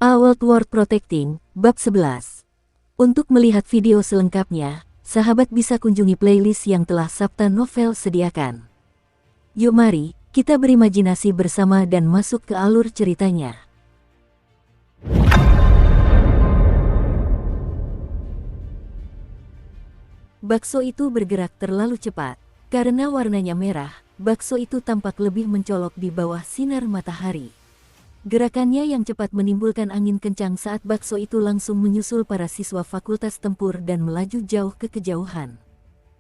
A World War Protecting, Bab 11. Untuk melihat video selengkapnya, sahabat bisa kunjungi playlist yang telah Sabta Novel sediakan. Yuk mari, kita berimajinasi bersama dan masuk ke alur ceritanya. Bakso itu bergerak terlalu cepat. Karena warnanya merah, bakso itu tampak lebih mencolok di bawah sinar matahari. Gerakannya yang cepat menimbulkan angin kencang saat bakso itu langsung menyusul para siswa Fakultas Tempur dan melaju jauh ke kejauhan.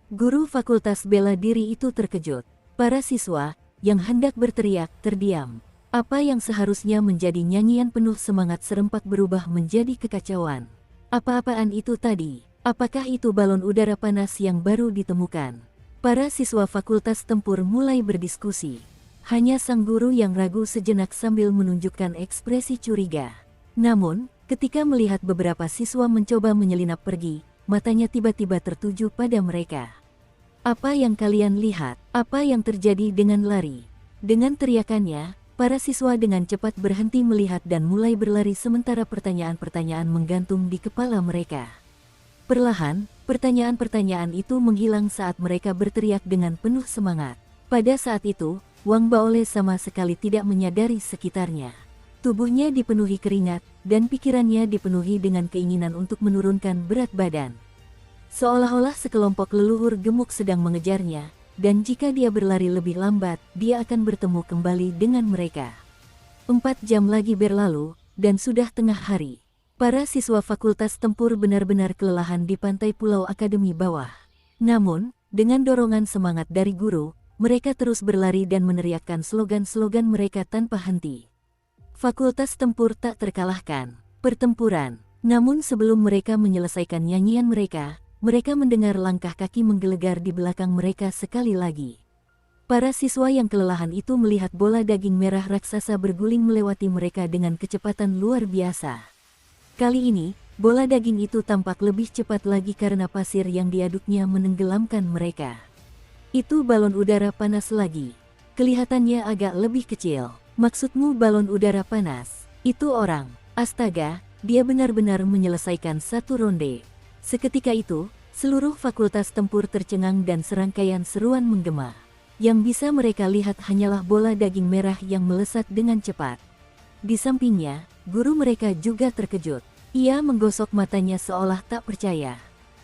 Guru Fakultas Bela Diri itu terkejut. Para siswa, yang hendak berteriak, terdiam. Apa yang seharusnya menjadi nyanyian penuh semangat serempak berubah menjadi kekacauan. Apa-apaan itu tadi? Apakah itu balon udara panas yang baru ditemukan? Para siswa Fakultas Tempur mulai berdiskusi. Hanya sang guru yang ragu sejenak sambil menunjukkan ekspresi curiga. Namun, ketika melihat beberapa siswa mencoba menyelinap pergi, matanya tiba-tiba tertuju pada mereka. Apa yang kalian lihat? Apa yang terjadi dengan lari? Dengan teriakannya, para siswa dengan cepat berhenti melihat dan mulai berlari sementara pertanyaan-pertanyaan menggantung di kepala mereka. Perlahan, pertanyaan-pertanyaan itu menghilang saat mereka berteriak dengan penuh semangat. Pada saat itu, Wang Baole sama sekali tidak menyadari sekitarnya. Tubuhnya dipenuhi keringat, dan pikirannya dipenuhi dengan keinginan untuk menurunkan berat badan. Seolah-olah sekelompok leluhur gemuk sedang mengejarnya, dan jika dia berlari lebih lambat, dia akan bertemu kembali dengan mereka. 4 jam lagi berlalu, dan sudah tengah hari. Para siswa Fakultas Tempur benar-benar kelelahan di pantai Pulau Akademi Bawah. Namun, dengan dorongan semangat dari guru, mereka terus berlari dan meneriakkan slogan-slogan mereka tanpa henti. Fakultas Tempur tak terkalahkan. Pertempuran. Namun sebelum mereka menyelesaikan nyanyian mereka mendengar langkah kaki menggelegar di belakang mereka sekali lagi. Para siswa yang kelelahan itu melihat bola daging merah raksasa berguling melewati mereka dengan kecepatan luar biasa. Kali ini, bola daging itu tampak lebih cepat lagi karena pasir yang diaduknya menenggelamkan mereka. Itu balon udara panas lagi. Kelihatannya agak lebih kecil. Maksudmu balon udara panas? Itu orang. Astaga, dia benar-benar menyelesaikan satu ronde. Seketika itu, seluruh Fakultas Tempur tercengang dan serangkaian seruan menggema. Yang bisa mereka lihat hanyalah bola daging merah yang melesat dengan cepat. Di sampingnya, guru mereka juga terkejut. Ia menggosok matanya seolah tak percaya.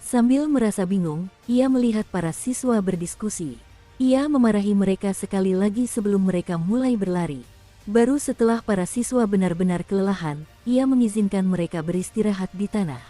Sambil merasa bingung, ia melihat para siswa berdiskusi. Ia memarahi mereka sekali lagi sebelum mereka mulai berlari. Baru setelah para siswa benar-benar kelelahan, ia mengizinkan mereka beristirahat di tanah.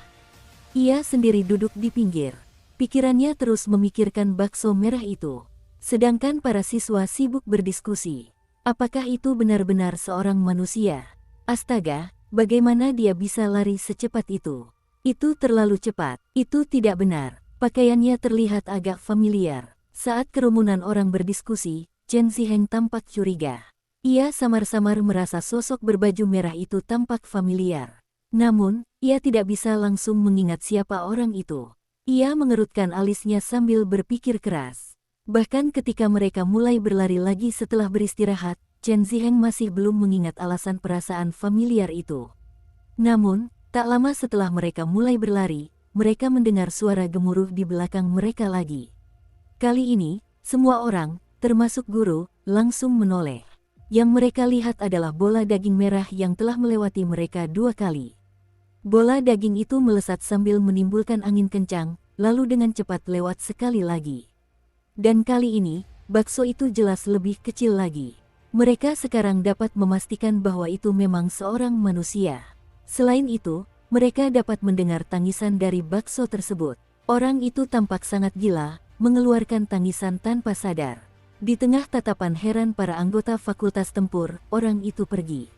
Ia sendiri duduk di pinggir. Pikirannya terus memikirkan bakso merah itu. Sedangkan para siswa sibuk berdiskusi. Apakah itu benar-benar seorang manusia? Astaga, bagaimana dia bisa lari secepat itu? Itu terlalu cepat. Itu tidak benar. Pakaiannya terlihat agak familiar. Saat kerumunan orang berdiskusi, Chen Ziheng tampak curiga. Ia samar-samar merasa sosok berbaju merah itu tampak familiar. Namun, ia tidak bisa langsung mengingat siapa orang itu. Ia mengerutkan alisnya sambil berpikir keras. Bahkan ketika mereka mulai berlari lagi setelah beristirahat, Chen Ziheng masih belum mengingat alasan perasaan familiar itu. Namun, tak lama setelah mereka mulai berlari, mereka mendengar suara gemuruh di belakang mereka lagi. Kali ini, semua orang, termasuk guru, langsung menoleh. Yang mereka lihat adalah bola daging merah yang telah melewati mereka 2 kali. Bola daging itu melesat sambil menimbulkan angin kencang, lalu dengan cepat lewat sekali lagi. Dan kali ini, bakso itu jelas lebih kecil lagi. Mereka sekarang dapat memastikan bahwa itu memang seorang manusia. Selain itu, mereka dapat mendengar tangisan dari bakso tersebut. Orang itu tampak sangat gila, mengeluarkan tangisan tanpa sadar. Di tengah tatapan heran para anggota Fakultas Tempur, orang itu pergi.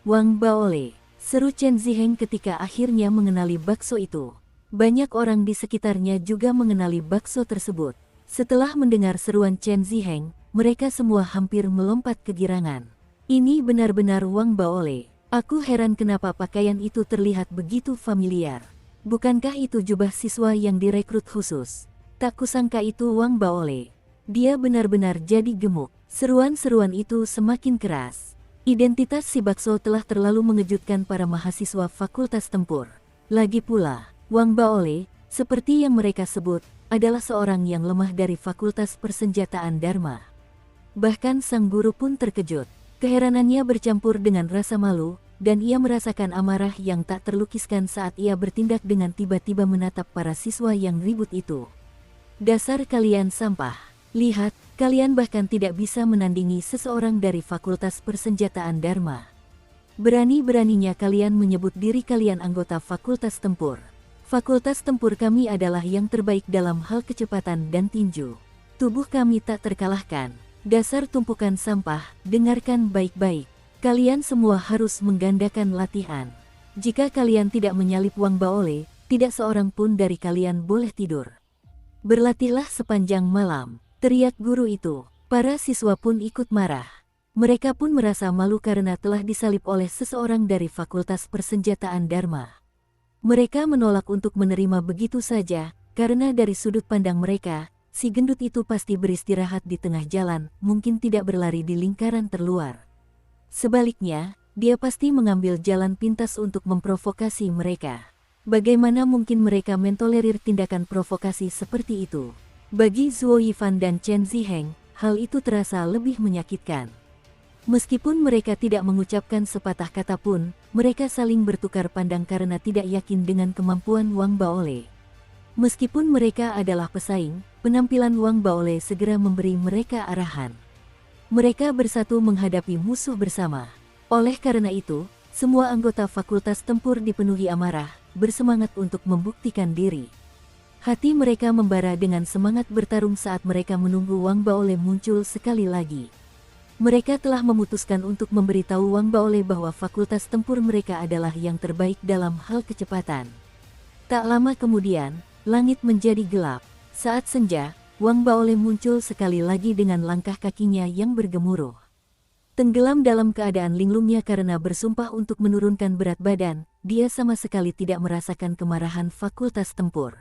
Wang Baole, seru Chen Ziheng ketika akhirnya mengenali bakso itu. Banyak orang di sekitarnya juga mengenali bakso tersebut. Setelah mendengar seruan Chen Ziheng, mereka semua hampir melompat kegirangan. Ini benar-benar Wang Baole. Aku heran kenapa pakaian itu terlihat begitu familiar. Bukankah itu jubah siswa yang direkrut khusus? Tak kusangka itu Wang Baole. Dia benar-benar jadi gemuk. Seruan-seruan itu semakin keras. Identitas si Bakso telah terlalu mengejutkan para mahasiswa Fakultas Tempur. Lagi pula, Wang Baole, seperti yang mereka sebut, adalah seorang yang lemah dari Fakultas Persenjataan Dharma. Bahkan sang guru pun terkejut. Keheranannya bercampur dengan rasa malu, dan ia merasakan amarah yang tak terlukiskan saat ia bertindak dengan tiba-tiba menatap para siswa yang ribut itu. Dasar kalian sampah. Lihat, kalian bahkan tidak bisa menandingi seseorang dari Fakultas Persenjataan Dharma. Berani-beraninya kalian menyebut diri kalian anggota Fakultas Tempur. Fakultas Tempur kami adalah yang terbaik dalam hal kecepatan dan tinju. Tubuh kami tak terkalahkan. Dasar tumpukan sampah, dengarkan baik-baik. Kalian semua harus menggandakan latihan. Jika kalian tidak menyalip Wang Baole, tidak seorang pun dari kalian boleh tidur. Berlatihlah sepanjang malam. Teriak guru itu. Para siswa pun ikut marah. Mereka pun merasa malu karena telah disalip oleh seseorang dari Fakultas Persenjataan Dharma. Mereka menolak untuk menerima begitu saja, karena dari sudut pandang mereka, si gendut itu pasti beristirahat di tengah jalan, mungkin tidak berlari di lingkaran terluar. Sebaliknya, dia pasti mengambil jalan pintas untuk memprovokasi mereka. Bagaimana mungkin mereka mentolerir tindakan provokasi seperti itu? Bagi Zuo Yifan dan Chen Ziheng, hal itu terasa lebih menyakitkan. Meskipun mereka tidak mengucapkan sepatah kata pun, mereka saling bertukar pandang karena tidak yakin dengan kemampuan Wang Baole. Meskipun mereka adalah pesaing, penampilan Wang Baole segera memberi mereka arahan. Mereka bersatu menghadapi musuh bersama. Oleh karena itu, semua anggota Fakultas Tempur dipenuhi amarah, bersemangat untuk membuktikan diri. Hati mereka membara dengan semangat bertarung saat mereka menunggu Wang Baole muncul sekali lagi. Mereka telah memutuskan untuk memberitahu Wang Baole bahwa Fakultas Tempur mereka adalah yang terbaik dalam hal kecepatan. Tak lama kemudian, langit menjadi gelap. Saat senja, Wang Baole muncul sekali lagi dengan langkah kakinya yang bergemuruh. Tenggelam dalam keadaan linglungnya karena bersumpah untuk menurunkan berat badan, dia sama sekali tidak merasakan kemarahan Fakultas Tempur.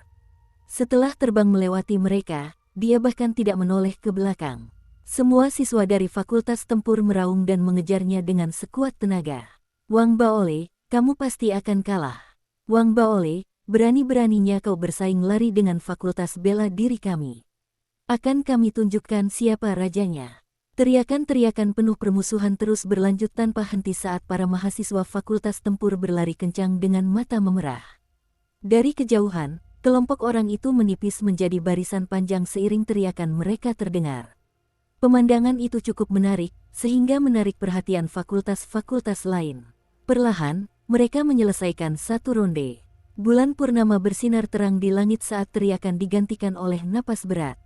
Setelah terbang melewati mereka, dia bahkan tidak menoleh ke belakang. Semua siswa dari Fakultas Tempur meraung dan mengejarnya dengan sekuat tenaga. Wang Baole, kamu pasti akan kalah. Wang Baole, berani-beraninya kau bersaing lari dengan Fakultas Bela Diri kami. Akan kami tunjukkan siapa rajanya. Teriakan-teriakan penuh permusuhan terus berlanjut tanpa henti saat para mahasiswa Fakultas Tempur berlari kencang dengan mata memerah. Dari kejauhan, kelompok orang itu menipis menjadi barisan panjang seiring teriakan mereka terdengar. Pemandangan itu cukup menarik, sehingga menarik perhatian fakultas-fakultas lain. Perlahan, mereka menyelesaikan satu ronde. Bulan purnama bersinar terang di langit saat teriakan digantikan oleh napas berat.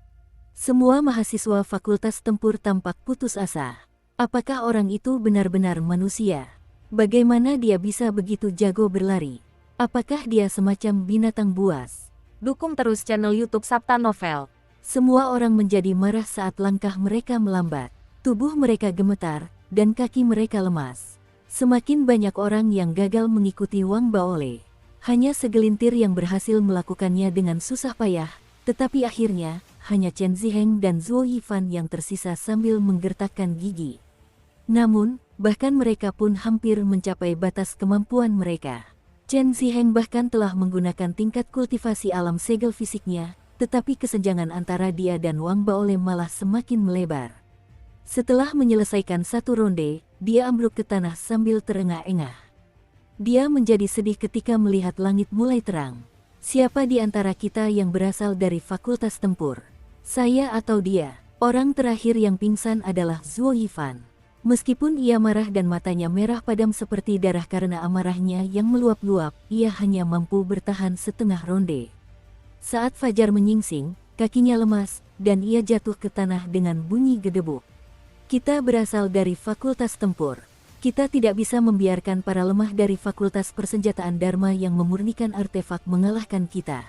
Semua mahasiswa Fakultas Tempur tampak putus asa. Apakah orang itu benar-benar manusia? Bagaimana dia bisa begitu jago berlari? Apakah dia semacam binatang buas? Dukung terus channel YouTube Sabta Novel. Semua orang menjadi marah saat langkah mereka melambat. Tubuh mereka gemetar, dan kaki mereka lemas. Semakin banyak orang yang gagal mengikuti Wang Baole. Hanya segelintir yang berhasil melakukannya dengan susah payah, tetapi akhirnya, hanya Chen Ziheng dan Zuo Yifan yang tersisa sambil menggertakkan gigi. Namun, bahkan mereka pun hampir mencapai batas kemampuan mereka. Chen Ziheng bahkan telah menggunakan tingkat kultivasi alam segel fisiknya, tetapi kesenjangan antara dia dan Wang Baole malah semakin melebar. Setelah menyelesaikan satu ronde, dia ambruk ke tanah sambil terengah-engah. Dia menjadi sedih ketika melihat langit mulai terang. Siapa di antara kita yang berasal dari Fakultas Tempur? Saya atau dia? Orang terakhir yang pingsan adalah Zuo Yifan. Meskipun ia marah dan matanya merah padam seperti darah karena amarahnya yang meluap-luap, ia hanya mampu bertahan setengah ronde. Saat fajar menyingsing, kakinya lemas, dan ia jatuh ke tanah dengan bunyi gedebuk. Kita berasal dari Fakultas Tempur. Kita tidak bisa membiarkan para lemah dari Fakultas Persenjataan Dharma yang memurnikan artefak mengalahkan kita.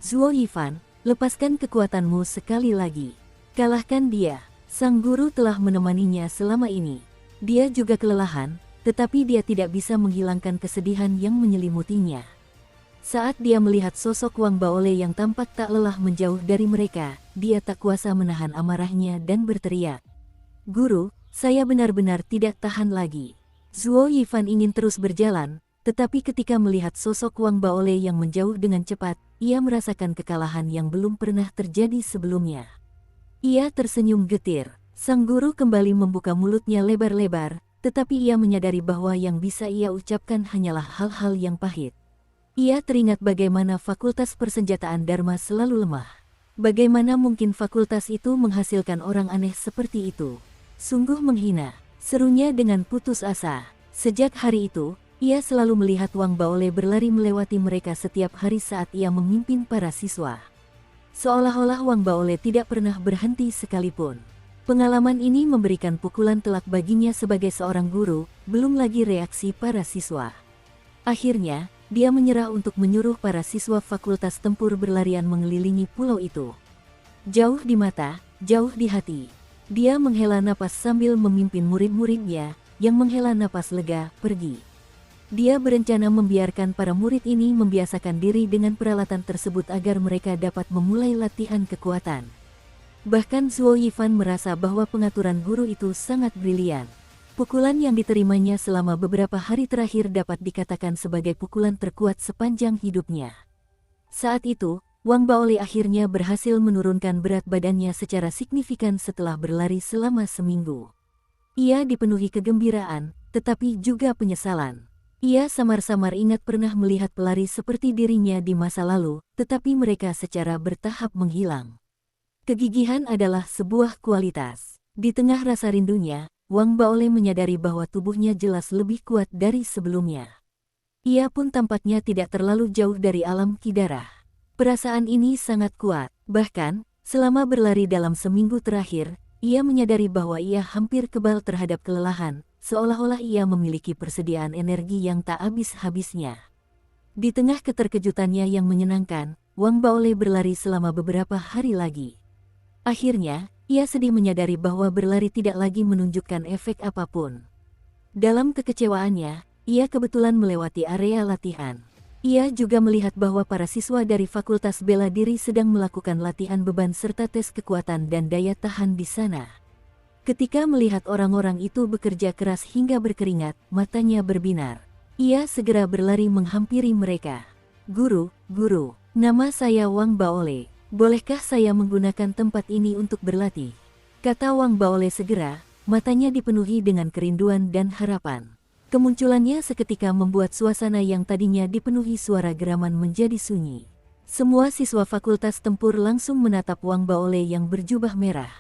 Zuo Yifan, lepaskan kekuatanmu sekali lagi. Kalahkan dia. Sang guru telah menemaninya selama ini. Dia juga kelelahan, tetapi dia tidak bisa menghilangkan kesedihan yang menyelimutinya. Saat dia melihat sosok Wang Baole yang tampak tak lelah menjauh dari mereka, dia tak kuasa menahan amarahnya dan berteriak. Guru, Saya benar-benar tidak tahan lagi. Zuo Yifan ingin terus berjalan, tetapi ketika melihat sosok Wang Baole yang menjauh dengan cepat, ia merasakan kekalahan yang belum pernah terjadi sebelumnya. Ia tersenyum getir. Sang guru kembali membuka mulutnya lebar-lebar, tetapi ia menyadari bahwa yang bisa ia ucapkan hanyalah hal-hal yang pahit. Ia teringat bagaimana fakultas persenjataan Dharma selalu lemah. Bagaimana mungkin fakultas itu menghasilkan orang aneh seperti itu? Sungguh menghina, serunya dengan putus asa. Sejak hari itu, ia selalu melihat Wang Baole berlari melewati mereka setiap hari saat ia memimpin para siswa. Seolah-olah Wang Baole tidak pernah berhenti sekalipun. Pengalaman ini memberikan pukulan telak baginya sebagai seorang guru, belum lagi reaksi para siswa. Akhirnya, dia menyerah untuk menyuruh para siswa fakultas tempur berlarian mengelilingi pulau itu. Jauh di mata, jauh di hati. Dia menghela napas sambil memimpin murid-muridnya, yang menghela napas lega, pergi. Dia berencana membiarkan para murid ini membiasakan diri dengan peralatan tersebut agar mereka dapat memulai latihan kekuatan. Bahkan Zuo Yifan merasa bahwa pengaturan guru itu sangat brilian. Pukulan yang diterimanya selama beberapa hari terakhir dapat dikatakan sebagai pukulan terkuat sepanjang hidupnya. Saat itu, Wang Baole akhirnya berhasil menurunkan berat badannya secara signifikan setelah berlari selama seminggu. Ia dipenuhi kegembiraan, tetapi juga penyesalan. Ia samar-samar ingat pernah melihat pelari seperti dirinya di masa lalu, tetapi mereka secara bertahap menghilang. Kegigihan adalah sebuah kualitas. Di tengah rasa rindunya, Wang Baole menyadari bahwa tubuhnya jelas lebih kuat dari sebelumnya. Ia pun tampaknya tidak terlalu jauh dari alam kidarah. Perasaan ini sangat kuat. Bahkan, selama berlari dalam seminggu terakhir, ia menyadari bahwa ia hampir kebal terhadap kelelahan, seolah-olah ia memiliki persediaan energi yang tak habis-habisnya. Di tengah keterkejutannya yang menyenangkan, Wang Baole berlari selama beberapa hari lagi. Akhirnya, ia sedih menyadari bahwa berlari tidak lagi menunjukkan efek apapun. Dalam kekecewaannya, ia kebetulan melewati area latihan. Ia juga melihat bahwa para siswa dari Fakultas Bela Diri sedang melakukan latihan beban serta tes kekuatan dan daya tahan di sana. Ketika melihat orang-orang itu bekerja keras hingga berkeringat, matanya berbinar. Ia segera berlari menghampiri mereka. Guru, nama saya Wang Baole. Bolehkah saya menggunakan tempat ini untuk berlatih? Kata Wang Baole segera, matanya dipenuhi dengan kerinduan dan harapan. Kemunculannya seketika membuat suasana yang tadinya dipenuhi suara geraman menjadi sunyi. Semua siswa fakultas tempur langsung menatap Wang Baole yang berjubah merah.